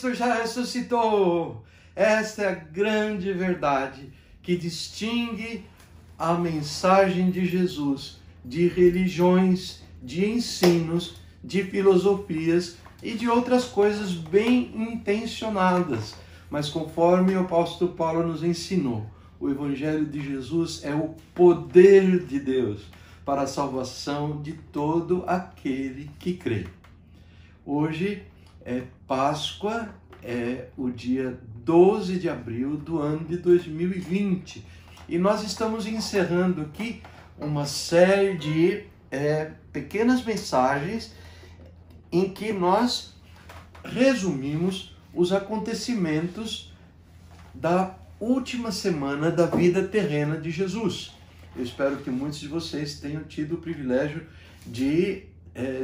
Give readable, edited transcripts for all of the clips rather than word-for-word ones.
Cristo já ressuscitou. Esta é a grande verdade que distingue a mensagem de Jesus de religiões, de ensinos, de filosofias e de outras coisas bem intencionadas. Mas conforme o apóstolo Paulo nos ensinou, o Evangelho de Jesus é o poder de Deus para a salvação de todo aquele que crê. Hoje é Páscoa, é o dia 12 de abril do ano de 2020 e nós estamos encerrando aqui uma série de pequenas mensagens em que nós resumimos os acontecimentos da última semana da vida terrena de Jesus. Eu espero que muitos de vocês tenham tido o privilégio de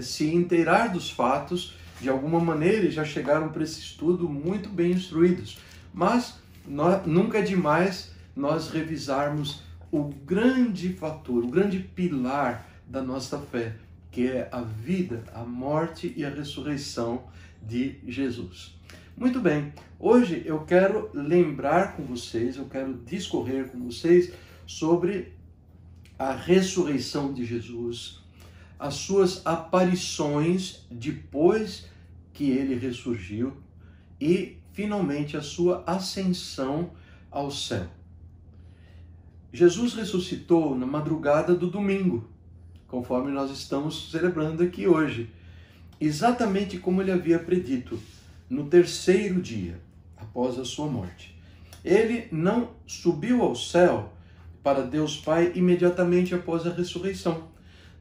se inteirar dos fatos de alguma maneira e já chegaram para esse estudo muito bem instruídos. Mas nunca é demais nós revisarmos o grande fator, o grande pilar da nossa fé, que é a vida, a morte e a ressurreição de Jesus. Muito bem, hoje eu quero lembrar com vocês, eu quero discorrer com vocês sobre a ressurreição de Jesus, as suas aparições depois que ele ressurgiu e, finalmente, a sua ascensão ao céu. Jesus ressuscitou na madrugada do domingo, conforme nós estamos celebrando aqui hoje, exatamente como ele havia predito, no terceiro dia após a sua morte. Ele não subiu ao céu para Deus Pai imediatamente após a ressurreição.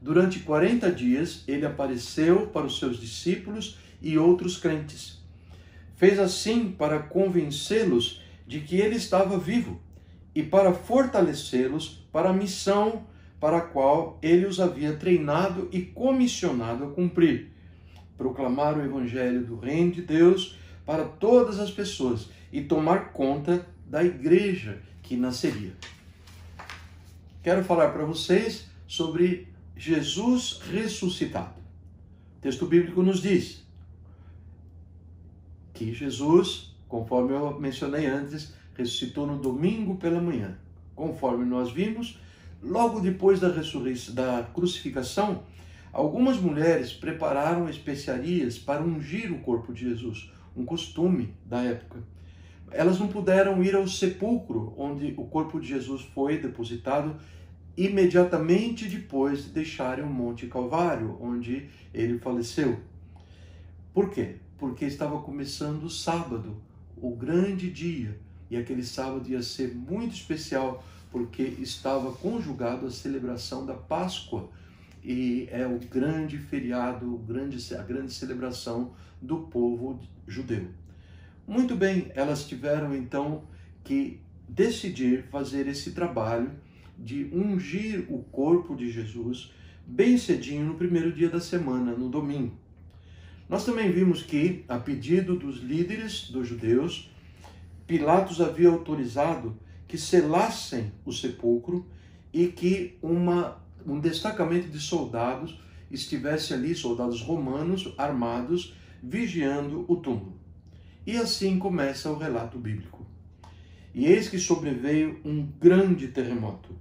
Durante 40 dias, ele apareceu para os seus discípulos e outros crentes. Fez assim para convencê-los de que ele estava vivo e para fortalecê-los para a missão para a qual ele os havia treinado e comissionado a cumprir: proclamar o evangelho do reino de Deus para todas as pessoas e tomar conta da igreja que nasceria. Quero falar para vocês sobre Jesus ressuscitado. O texto bíblico nos diz que Jesus, conforme eu mencionei antes, ressuscitou no domingo pela manhã. Conforme nós vimos, logo depois da crucificação, algumas mulheres prepararam especiarias para ungir o corpo de Jesus, um costume da época. Elas não puderam ir ao sepulcro onde o corpo de Jesus foi depositado imediatamente depois de deixarem o Monte Calvário, onde ele faleceu. Por quê? Porque estava começando o sábado, o grande dia, e aquele sábado ia ser muito especial, porque estava conjugado à celebração da Páscoa, e é o grande feriado, a grande celebração do povo judeu. Muito bem, elas tiveram então que decidir fazer esse trabalho de ungir o corpo de Jesus bem cedinho no primeiro dia da semana, no domingo. Nós também vimos que, a pedido dos líderes dos judeus, Pilatos havia autorizado que selassem o sepulcro e que um destacamento de soldados estivesse ali, soldados romanos armados, vigiando o túmulo. E assim começa o relato bíblico. E eis que sobreveio um grande terremoto,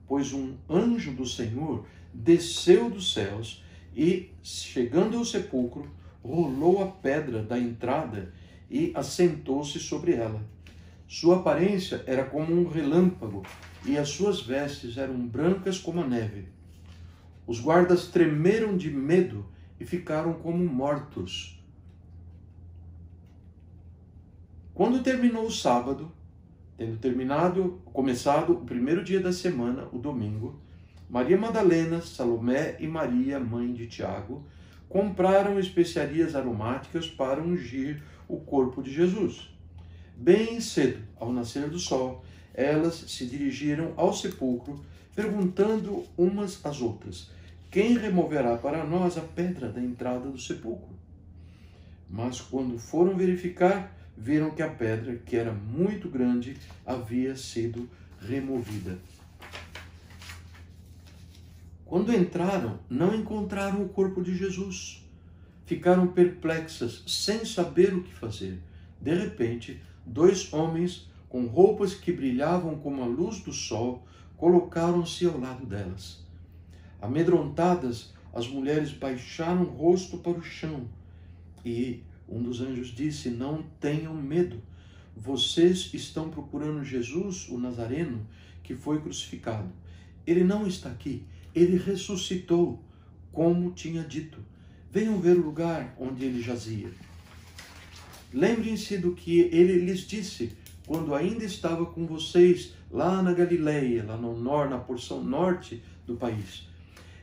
pois um anjo do Senhor desceu dos céus e, chegando ao sepulcro, rolou a pedra da entrada e assentou-se sobre ela. Sua aparência era como um relâmpago e as suas vestes eram brancas como a neve. Os guardas tremeram de medo e ficaram como mortos. Quando terminou o sábado, tendo começado o primeiro dia da semana, o domingo, Maria Madalena, Salomé e Maria, mãe de Tiago, compraram especiarias aromáticas para ungir o corpo de Jesus. Bem cedo, ao nascer do sol, elas se dirigiram ao sepulcro, perguntando umas às outras: quem removerá para nós a pedra da entrada do sepulcro? Mas quando foram verificar, viram que a pedra, que era muito grande, havia sido removida. Quando entraram, não encontraram o corpo de Jesus. Ficaram perplexas, sem saber o que fazer. De repente, 2 homens com roupas que brilhavam como a luz do sol colocaram-se ao lado delas. Amedrontadas, as mulheres baixaram o rosto para o chão e um dos anjos disse: não tenham medo. Vocês estão procurando Jesus, o Nazareno, que foi crucificado. Ele não está aqui. Ele ressuscitou, como tinha dito. Venham ver o lugar onde ele jazia. Lembrem-se do que ele lhes disse quando ainda estava com vocês lá na Galileia, lá no norte, na porção norte do país.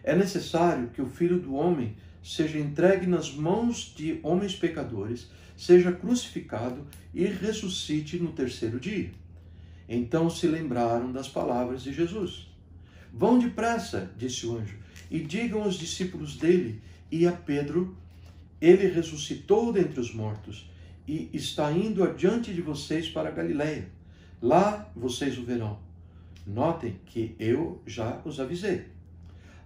É necessário que o Filho do Homem seja entregue nas mãos de homens pecadores, seja crucificado e ressuscite no 3º dia. Então se lembraram das palavras de Jesus. Vão depressa, disse o anjo, e digam aos discípulos dele e a Pedro: ele ressuscitou dentre os mortos e está indo adiante de vocês para a Galileia. Lá vocês o verão. Notem que eu já os avisei.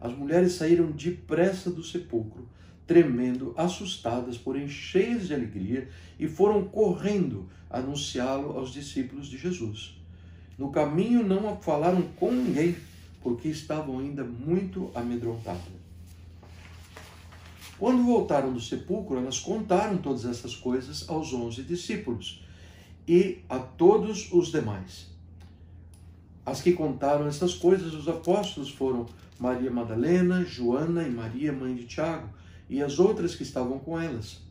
As mulheres saíram depressa do sepulcro, tremendo, assustadas, porém cheias de alegria, e foram correndo anunciá-lo aos discípulos de Jesus. No caminho não falaram com ninguém, porque estavam ainda muito amedrontadas. Quando voltaram do sepulcro, elas contaram todas essas coisas aos 11 discípulos e a todos os demais. As que contaram essas coisas, os apóstolos, foram Maria Madalena, Joana e Maria, mãe de Tiago, e as outras que estavam com elas.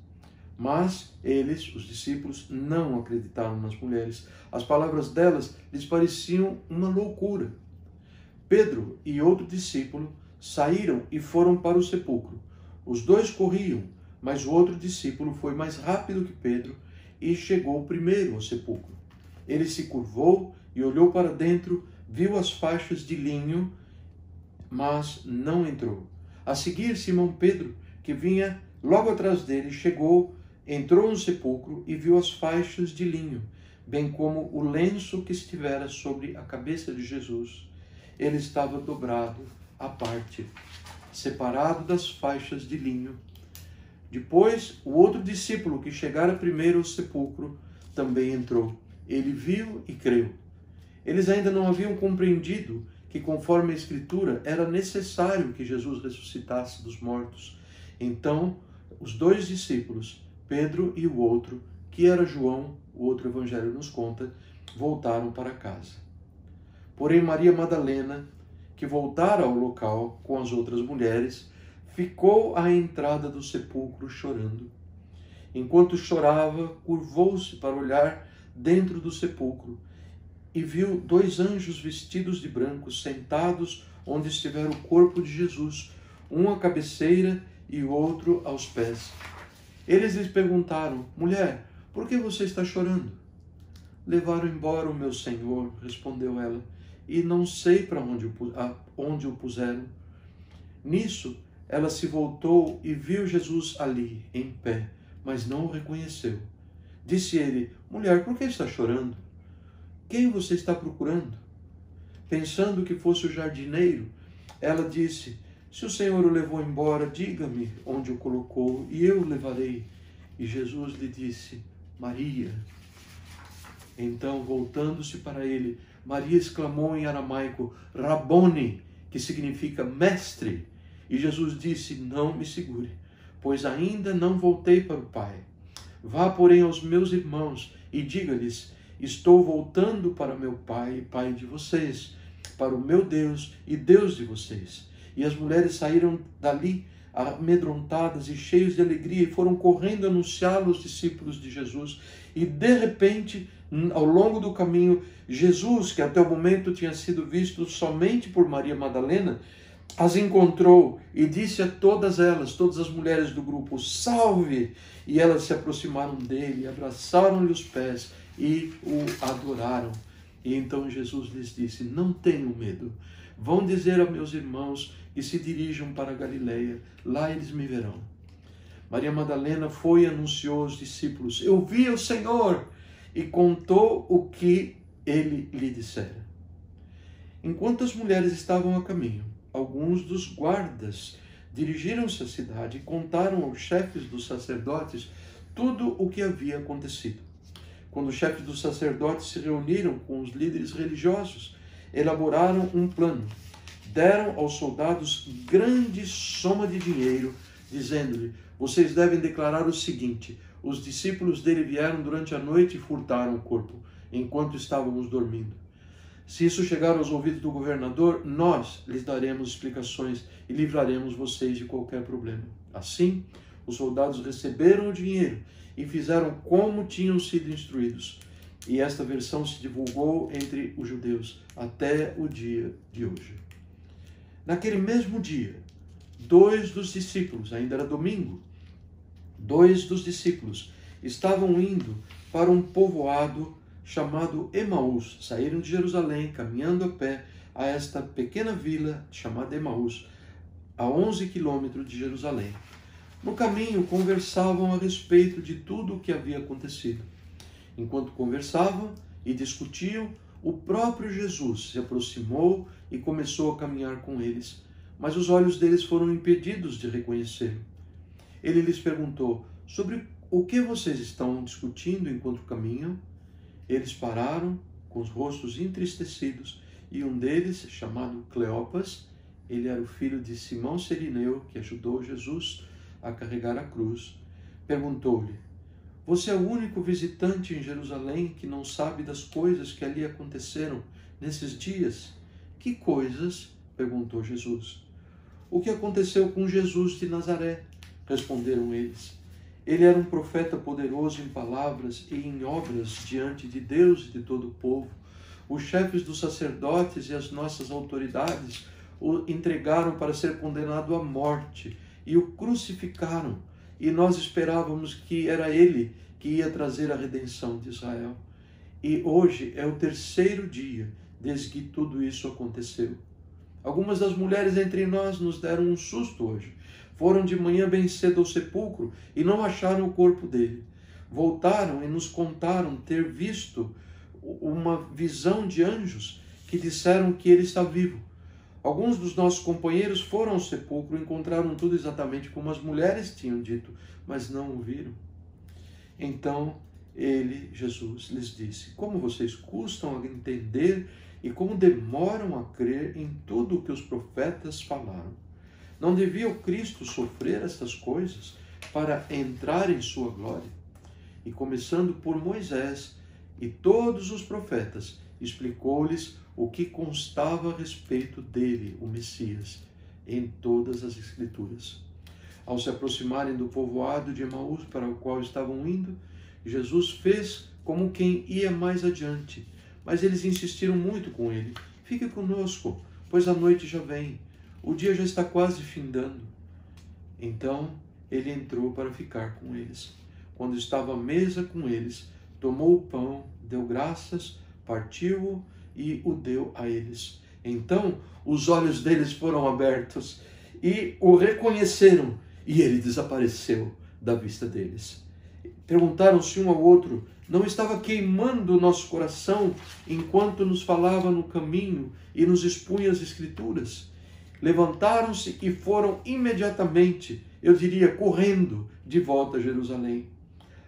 Mas eles, os discípulos, não acreditaram nas mulheres. As palavras delas lhes pareciam uma loucura. Pedro e outro discípulo saíram e foram para o sepulcro. Os 2 corriam, mas o outro discípulo foi mais rápido que Pedro e chegou primeiro ao sepulcro. Ele se curvou e olhou para dentro, viu as faixas de linho, mas não entrou. A seguir, Simão Pedro, que vinha logo atrás dele, chegou, entrou no sepulcro e viu as faixas de linho, bem como o lenço que estivera sobre a cabeça de Jesus. Ele estava dobrado à parte, separado das faixas de linho. Depois, o outro discípulo que chegara primeiro ao sepulcro também entrou. Ele viu e creu. Eles ainda não haviam compreendido que, conforme a Escritura, era necessário que Jesus ressuscitasse dos mortos. Então, os 2 discípulos, Pedro e o outro, que era João, o outro evangelho nos conta, voltaram para casa. Porém, Maria Madalena, que voltara ao local com as outras mulheres, ficou à entrada do sepulcro chorando. Enquanto chorava, curvou-se para olhar dentro do sepulcro e viu 2 anjos vestidos de branco sentados onde estivera o corpo de Jesus, um à cabeceira e o outro aos pés. Eles lhes perguntaram: mulher, por que você está chorando? Levaram embora o meu Senhor, respondeu ela, e não sei para onde o puseram. Nisso, ela se voltou e viu Jesus ali, em pé, mas não o reconheceu. Disse ele: mulher, por que está chorando? Quem você está procurando? Pensando que fosse o jardineiro, ela disse: se o Senhor o levou embora, diga-me onde o colocou, e eu o levarei. E Jesus lhe disse: Maria. Então, voltando-se para ele, Maria exclamou em aramaico: Rabone, que significa mestre. E Jesus disse: não me segure, pois ainda não voltei para o Pai. Vá, porém, aos meus irmãos e diga-lhes: estou voltando para meu Pai e Pai de vocês, para o meu Deus e Deus de vocês. E as mulheres saíram dali amedrontadas e cheias de alegria e foram correndo anunciá-lo aos discípulos de Jesus. E de repente, ao longo do caminho, Jesus, que até o momento tinha sido visto somente por Maria Madalena, as encontrou e disse a todas elas, todas as mulheres do grupo: salve! E elas se aproximaram dele, abraçaram-lhe os pés e o adoraram. E então Jesus lhes disse: não tenham medo, vão dizer a meus irmãos que se dirijam para a Galileia, lá eles me verão. Maria Madalena foi e anunciou aos discípulos: eu vi o Senhor, e contou o que ele lhe dissera. Enquanto as mulheres estavam a caminho, alguns dos guardas dirigiram-se à cidade e contaram aos chefes dos sacerdotes tudo o que havia acontecido. quando os chefes dos sacerdotes se reuniram com os líderes religiosos, elaboraram um plano. Deram aos soldados grande soma de dinheiro, dizendo-lhe: vocês devem declarar o seguinte: os discípulos dele vieram durante a noite e furtaram o corpo, enquanto estávamos dormindo. Se isso chegar aos ouvidos do governador, nós lhes daremos explicações e livraremos vocês de qualquer problema. Assim, os soldados receberam o dinheiro e fizeram como tinham sido instruídos. E esta versão se divulgou entre os judeus até o dia de hoje. Naquele mesmo dia, 2 dos discípulos, ainda era domingo, 2 dos discípulos estavam indo para um povoado chamado Emaús. Saíram de Jerusalém, caminhando a pé a esta pequena vila chamada Emaús, a 11 quilômetros de Jerusalém. No caminho, conversavam a respeito de tudo o que havia acontecido. Enquanto conversavam e discutiam, o próprio Jesus se aproximou e começou a caminhar com eles, mas os olhos deles foram impedidos de reconhecê-lo. Ele lhes perguntou: sobre o que vocês estão discutindo enquanto caminham? Eles pararam, com os rostos entristecidos, e um deles, chamado Cleopas, ele era o filho de Simão Cirineu, que ajudou Jesus a carregar a cruz, perguntou-lhe: você é o único visitante em Jerusalém que não sabe das coisas que ali aconteceram nesses dias? Que coisas? Perguntou Jesus. O que aconteceu com Jesus de Nazaré? Responderam eles. Ele era um profeta poderoso em palavras e em obras diante de Deus e de todo o povo. Os chefes dos sacerdotes e as nossas autoridades o entregaram para ser condenado à morte e o crucificaram. E nós esperávamos que era ele que ia trazer a redenção de Israel. E hoje é o 3º dia desde que tudo isso aconteceu. Algumas das mulheres entre nós nos deram um susto hoje. Foram de manhã bem cedo ao sepulcro e não acharam o corpo dele. Voltaram e nos contaram ter visto uma visão de anjos que disseram que ele está vivo. Alguns dos nossos companheiros foram ao sepulcro e encontraram tudo exatamente como as mulheres tinham dito, mas não o viram. Então ele, Jesus, lhes disse: como vocês custam a entender e como demoram a crer em tudo o que os profetas falaram. Não devia o Cristo sofrer estas coisas para entrar em sua glória? E começando por Moisés e todos os profetas, explicou-lhes o que constava a respeito dele, o Messias, em todas as Escrituras. Ao se aproximarem do povoado de Emaús para o qual estavam indo, Jesus fez como quem ia mais adiante, mas eles insistiram muito com ele: fique conosco, pois a noite já vem. O dia já está quase findando. Então ele entrou para ficar com eles. Quando estava à mesa com eles, tomou o pão, deu graças, partiu-o e o deu a eles. Então os olhos deles foram abertos e o reconheceram, e ele desapareceu da vista deles. Perguntaram-se um ao outro: não estava queimando o nosso coração enquanto nos falava no caminho e nos expunha as Escrituras? Levantaram-se e foram imediatamente, eu diria correndo, de volta a Jerusalém.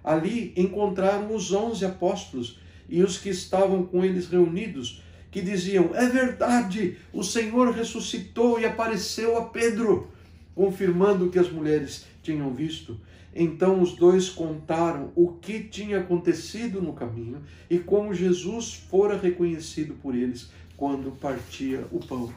Ali encontraram os 11 apóstolos e os que estavam com eles reunidos, que diziam: é verdade, o Senhor ressuscitou e apareceu a Pedro, confirmando o que as mulheres tinham visto. Então os dois contaram o que tinha acontecido no caminho e como Jesus fora reconhecido por eles quando partia o pão.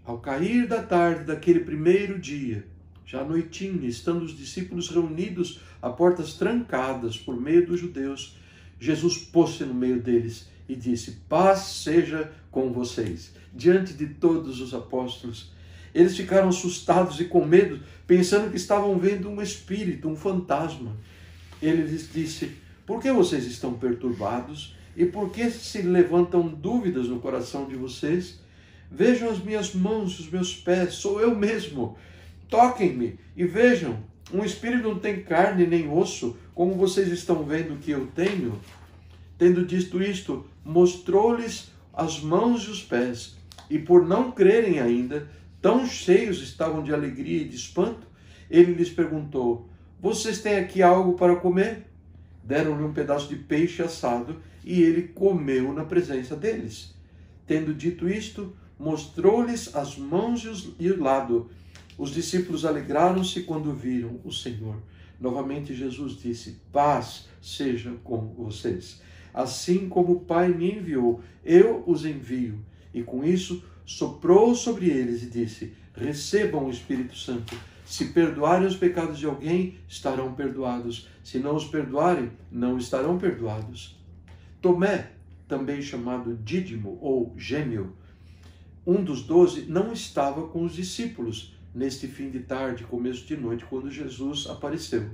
Ao cair da tarde daquele primeiro dia, já à noitinha, estando os discípulos reunidos a portas trancadas por meio dos judeus, Jesus pôs-se no meio deles e disse: paz seja com vocês. Diante de todos os apóstolos, eles ficaram assustados e com medo, pensando que estavam vendo um espírito, um fantasma. Ele lhes disse: por que vocês estão perturbados? E por que se levantam dúvidas no coração de vocês? Vejam as minhas mãos e os meus pés, sou eu mesmo. Toquem-me e vejam, um espírito não tem carne nem osso, como vocês estão vendo que eu tenho. Tendo dito isto, mostrou-lhes as mãos e os pés, e por não crerem ainda, tão cheios estavam de alegria e de espanto, ele lhes perguntou: vocês têm aqui algo para comer? Deram-lhe um pedaço de peixe assado e ele comeu na presença deles. Tendo dito isto, mostrou-lhes as mãos e o lado. Os discípulos alegraram-se quando viram o Senhor. Novamente Jesus disse: paz seja com vocês. Assim como o Pai me enviou, eu os envio. E com isso soprou sobre eles e disse: recebam o Espírito Santo. Se perdoarem os pecados de alguém, estarão perdoados. Se não os perdoarem, não estarão perdoados. Tomé, também chamado Dídimo ou Gêmeo, um dos 12, não estava com os discípulos neste fim de tarde, começo de noite, quando Jesus apareceu.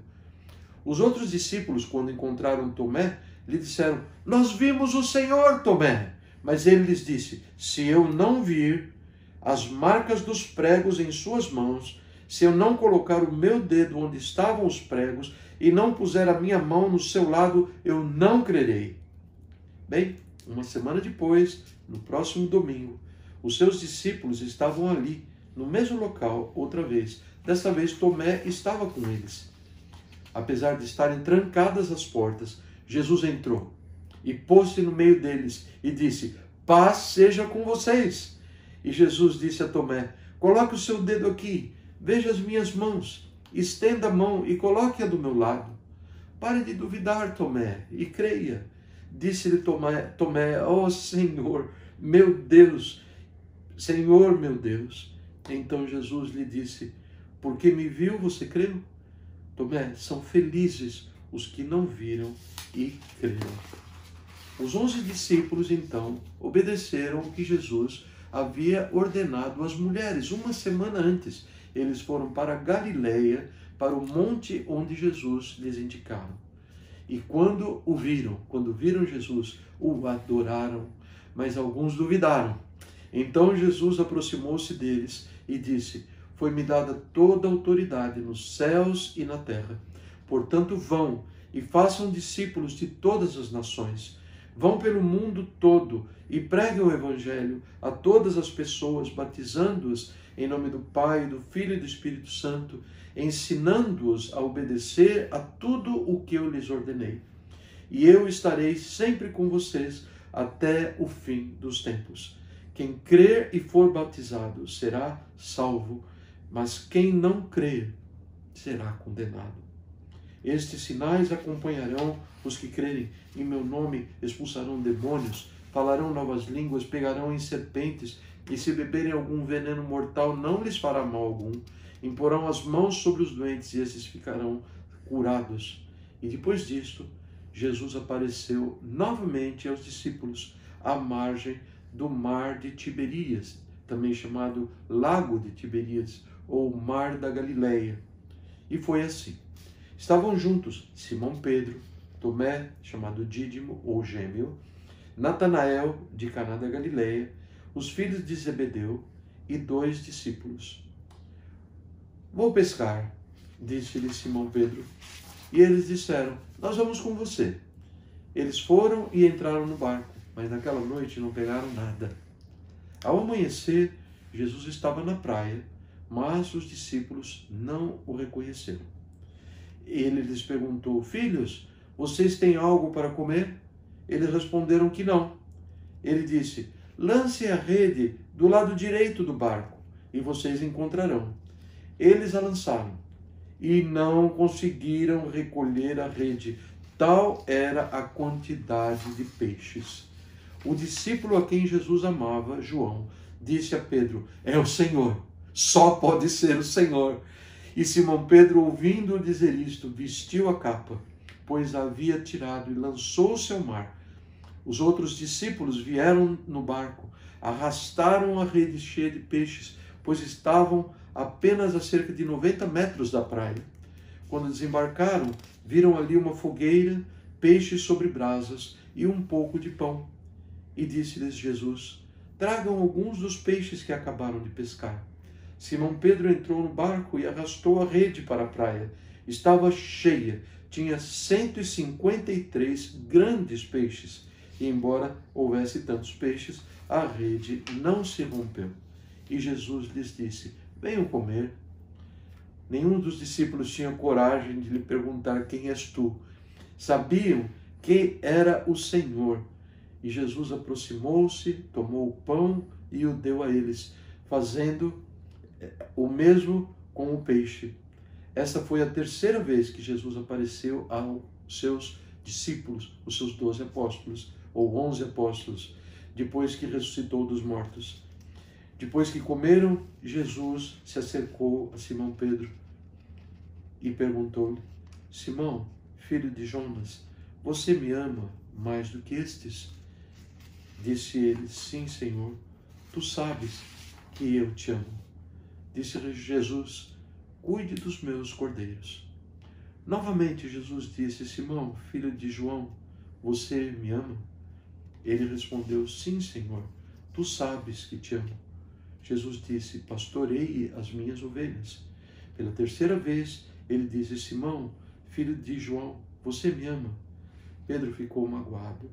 Os outros discípulos, quando encontraram Tomé, lhe disseram: nós vimos o Senhor, Tomé. Mas ele lhes disse: se eu não vir as marcas dos pregos em suas mãos, se eu não colocar o meu dedo onde estavam os pregos e não puser a minha mão no seu lado, eu não crerei. Bem, uma semana depois, no próximo domingo, os seus discípulos estavam ali, no mesmo local, outra vez. Desta vez, Tomé estava com eles. Apesar de estarem trancadas as portas, Jesus entrou e pôs-se no meio deles e disse: paz seja com vocês. E Jesus disse a Tomé: coloque o seu dedo aqui, veja as minhas mãos, estenda a mão e coloque-a do meu lado. Pare de duvidar, Tomé, e creia. Disse-lhe Tomé: ó Senhor, meu Deus, Senhor, meu Deus. Então Jesus lhe disse: porque me viu, você creu? Tomé, são felizes os que não viram e creram. Os 11 discípulos, então, obedeceram o que Jesus havia ordenado às mulheres. Uma semana antes, eles foram para Galileia, para o monte onde Jesus lhes indicava. E quando viram Jesus, o adoraram, mas alguns duvidaram. Então Jesus aproximou-se deles e disse: foi-me dada toda a autoridade nos céus e na terra. Portanto, vão e façam discípulos de todas as nações. Vão pelo mundo todo e preguem o Evangelho a todas as pessoas, batizando-as em nome do Pai, do Filho e do Espírito Santo, ensinando-os a obedecer a tudo o que eu lhes ordenei. E eu estarei sempre com vocês até o fim dos tempos. Quem crer e for batizado será salvo, mas quem não crer será condenado. Estes sinais acompanharão os que crerem. Em meu nome expulsarão demônios, falarão novas línguas, pegarão em serpentes, e se beberem algum veneno mortal não lhes fará mal algum. Imporão as mãos sobre os doentes e esses ficarão curados. E depois disto, Jesus apareceu novamente aos discípulos à margem do mar de Tiberíades, também chamado Lago de Tiberíades, ou Mar da Galileia. E foi assim. Estavam juntos Simão Pedro, Tomé, chamado Dídimo ou Gêmeo, Natanael, de Caná da Galileia, os filhos de Zebedeu e 2 discípulos. Vou pescar, disse-lhe Simão Pedro. E eles disseram: nós vamos com você. Eles foram e entraram no barco, mas naquela noite não pegaram nada. Ao amanhecer, Jesus estava na praia, mas os discípulos não o reconheceram. Ele lhes perguntou: filhos, vocês têm algo para comer? Eles responderam que não. Ele disse: lancem a rede do lado direito do barco e vocês encontrarão. Eles a lançaram e não conseguiram recolher a rede. Tal era a quantidade de peixes. O discípulo a quem Jesus amava, João, disse a Pedro: é o Senhor, só pode ser o Senhor. E Simão Pedro, ouvindo dizer isto, vestiu a capa, pois a havia tirado, e lançou-se ao mar. Os outros discípulos vieram no barco, arrastaram a rede cheia de peixes, pois estavam apenas a cerca de 90 metros da praia. Quando desembarcaram, viram ali uma fogueira, peixes sobre brasas e um pouco de pão. E disse-lhes Jesus: tragam alguns dos peixes que acabaram de pescar. Simão Pedro entrou no barco e arrastou a rede para a praia. Estava cheia, tinha 153 grandes peixes. E embora houvesse tantos peixes, a rede não se rompeu. E Jesus lhes disse: venham comer. Nenhum dos discípulos tinha coragem de lhe perguntar: quem és tu? Sabiam que era o Senhor. E Jesus aproximou-se, tomou o pão e o deu a eles, fazendo o mesmo com o peixe. Esta foi a terceira vez que Jesus apareceu aos seus discípulos, os seus 12 apóstolos, ou 11 apóstolos, depois que ressuscitou dos mortos. Depois que comeram, Jesus se acercou a Simão Pedro e perguntou-lhe: Simão, filho de Jonas, você me ama mais do que estes? Disse ele: Sim, Senhor, tu sabes que eu te amo. Disse Jesus: Cuide dos meus cordeiros. Novamente Jesus disse: Simão, filho de João, você me ama? Ele respondeu: Sim, Senhor, tu sabes que te amo. Jesus disse: Pastoreie as minhas ovelhas. Pela terceira vez, ele disse: Simão, filho de João, você me ama? Pedro ficou magoado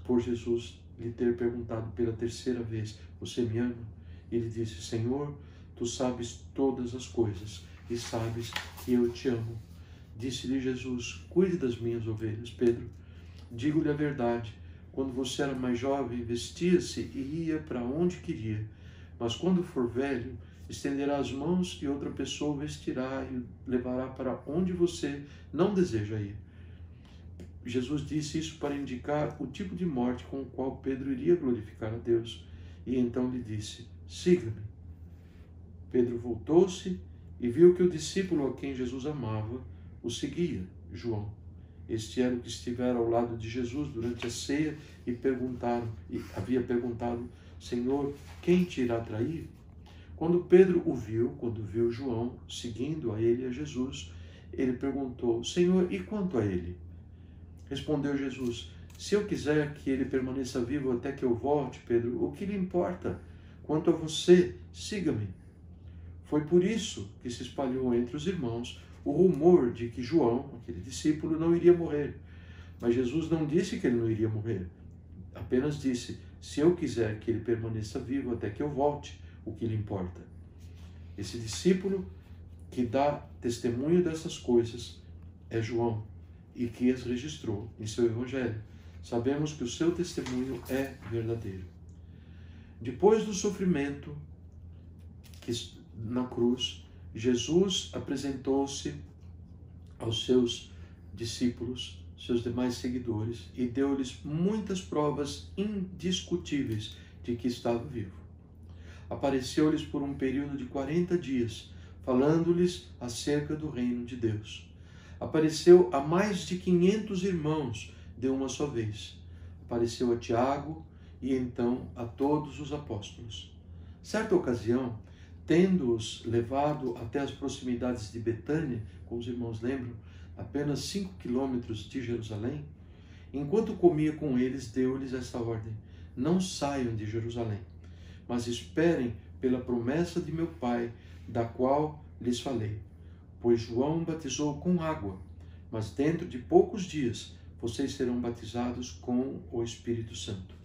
por Jesus lhe ter perguntado pela terceira vez: Você me ama? Ele disse: Senhor, tu sabes todas as coisas e sabes que eu te amo. Disse-lhe Jesus: Cuide das minhas ovelhas. Pedro, digo-lhe a verdade, quando você era mais jovem, vestia-se e ia para onde queria. Mas quando for velho, estenderá as mãos e outra pessoa o vestirá e o levará para onde você não deseja ir. Jesus disse isso para indicar o tipo de morte com o qual Pedro iria glorificar a Deus. E então lhe disse: Siga-me. Pedro voltou-se e viu que o discípulo a quem Jesus amava o seguia, João. Este era o que estivera ao lado de Jesus durante a ceia e havia perguntado: Senhor, quem te irá trair? Quando Pedro quando viu João seguindo a ele e a Jesus, ele perguntou: Senhor, e quanto a ele? Respondeu Jesus: Se eu quiser que ele permaneça vivo até que eu volte, Pedro, o que lhe importa? Quanto a você, siga-me. Foi por isso que se espalhou entre os irmãos o rumor de que João, aquele discípulo, não iria morrer. Mas Jesus não disse que ele não iria morrer. Apenas disse: se eu quiser que ele permaneça vivo até que eu volte, o que lhe importa? Esse discípulo que dá testemunho dessas coisas é João, e que as registrou em seu evangelho. Sabemos que o seu testemunho é verdadeiro. Depois do sofrimento na cruz, Jesus apresentou-se aos seus discípulos, seus demais seguidores, e deu-lhes muitas provas indiscutíveis de que estava vivo. Apareceu-lhes por um período de 40 dias, falando-lhes acerca do reino de Deus. Apareceu a mais de 500 irmãos de uma só vez. Apareceu a Tiago e então a todos os apóstolos. Certa ocasião, tendo-os levado até as proximidades de Betânia, como os irmãos lembram, apenas 5 quilômetros de Jerusalém, enquanto comia com eles, deu-lhes esta ordem: não saiam de Jerusalém, mas esperem pela promessa de meu Pai, da qual lhes falei. Pois João batizou com água, mas dentro de poucos dias vocês serão batizados com o Espírito Santo.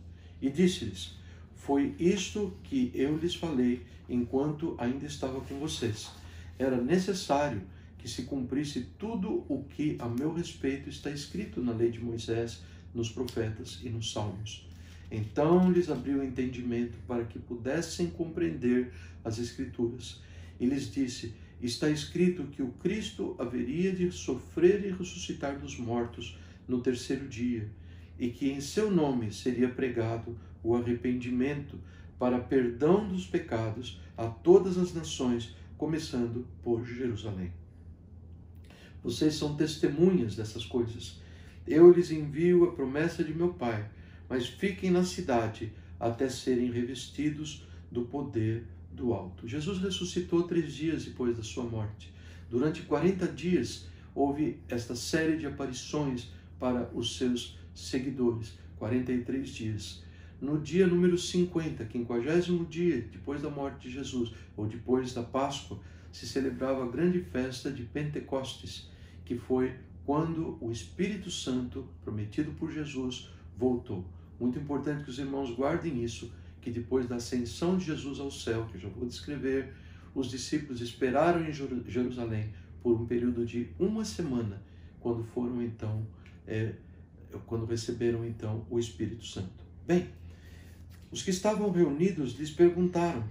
E disse-lhes: foi isto que eu lhes falei enquanto ainda estava com vocês. Era necessário que se cumprisse tudo o que a meu respeito está escrito na lei de Moisés, nos profetas e nos salmos. Então lhes abriu o entendimento para que pudessem compreender as Escrituras. E lhes disse: está escrito que o Cristo haveria de sofrer e ressuscitar dos mortos no terceiro dia, e que em seu nome seria pregado o arrependimento para perdão dos pecados a todas as nações, começando por Jerusalém. Vocês são testemunhas dessas coisas. Eu lhes envio a promessa de meu Pai, mas fiquem na cidade até serem revestidos do poder do alto. Jesus ressuscitou 3 dias depois da sua morte. Durante 40 dias houve esta série de aparições para os seus seguidores, 43 dias. No dia número 50, 50º dia depois da morte de Jesus, ou depois da Páscoa, se celebrava a grande festa de Pentecostes, que foi quando o Espírito Santo, prometido por Jesus, voltou. Muito importante que os irmãos guardem isso, que depois da ascensão de Jesus ao céu, que eu já vou descrever, os discípulos esperaram em Jerusalém por um período de 1 semana, quando foram então quando receberam então o Espírito Santo. Bem, os que estavam reunidos lhes perguntaram: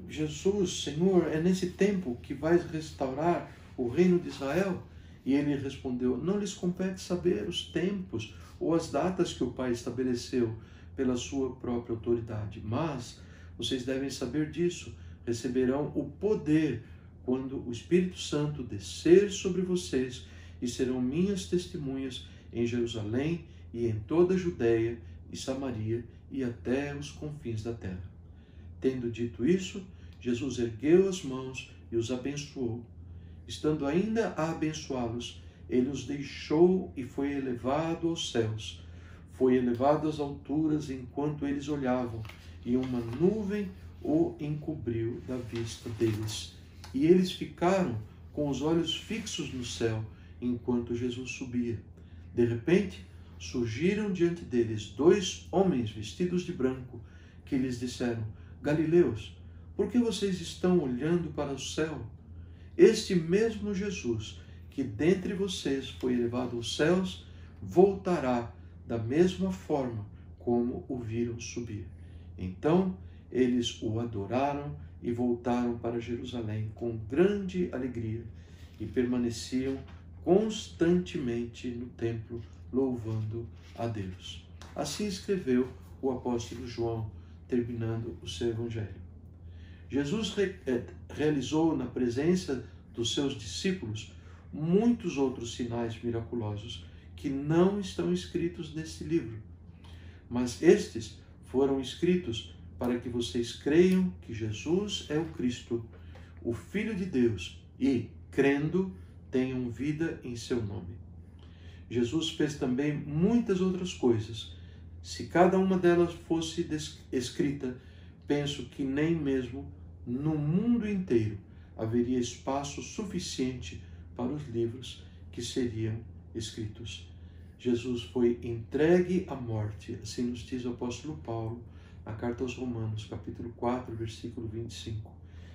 Jesus, Senhor, é nesse tempo que vais restaurar o reino de Israel? E ele respondeu: não lhes compete saber os tempos ou as datas que o Pai estabeleceu pela sua própria autoridade, mas vocês devem saber disso: receberão o poder quando o Espírito Santo descer sobre vocês, e serão minhas testemunhas em Jerusalém e em toda a Judéia e Samaria e até os confins da terra. Tendo dito isso, Jesus ergueu as mãos e os abençoou. Estando ainda a abençoá-los, ele os deixou e foi elevado aos céus. Foi elevado às alturas enquanto eles olhavam, e uma nuvem o encobriu da vista deles. E eles ficaram com os olhos fixos no céu, enquanto Jesus subia. De repente, surgiram diante deles 2 homens vestidos de branco, que lhes disseram: Galileus, por que vocês estão olhando para o céu? Este mesmo Jesus, que dentre vocês foi elevado aos céus, voltará da mesma forma como o viram subir. Então, eles o adoraram e voltaram para Jerusalém com grande alegria e permaneciam constantemente no templo, louvando a Deus. Assim escreveu o apóstolo João, terminando o seu evangelho. Jesus realizou na presença dos seus discípulos muitos outros sinais miraculosos que não estão escritos neste livro, mas estes foram escritos para que vocês creiam que Jesus é o Cristo, o Filho de Deus, e, crendo, tenham vida em seu nome. Jesus fez também muitas outras coisas. Se cada uma delas fosse escrita, penso que nem mesmo no mundo inteiro haveria espaço suficiente para os livros que seriam escritos. Jesus foi entregue à morte, assim nos diz o apóstolo Paulo, na carta aos Romanos, capítulo 4, versículo 25.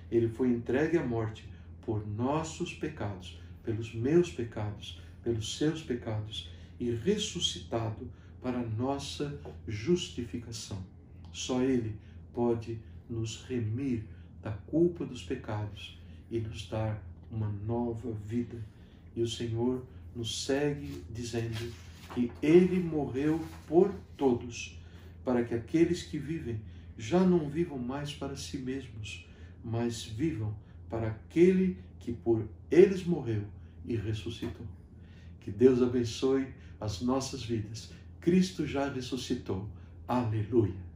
Ele foi entregue à morte por nossos pecados, pelos meus pecados, pelos seus pecados, e ressuscitado para nossa justificação. Só Ele pode nos remir da culpa dos pecados e nos dar uma nova vida. E o Senhor nos segue dizendo que Ele morreu por todos, para que aqueles que vivem já não vivam mais para si mesmos, mas vivam para aquele que por eles morreu e ressuscitou. Que Deus abençoe as nossas vidas. Cristo já ressuscitou. Aleluia!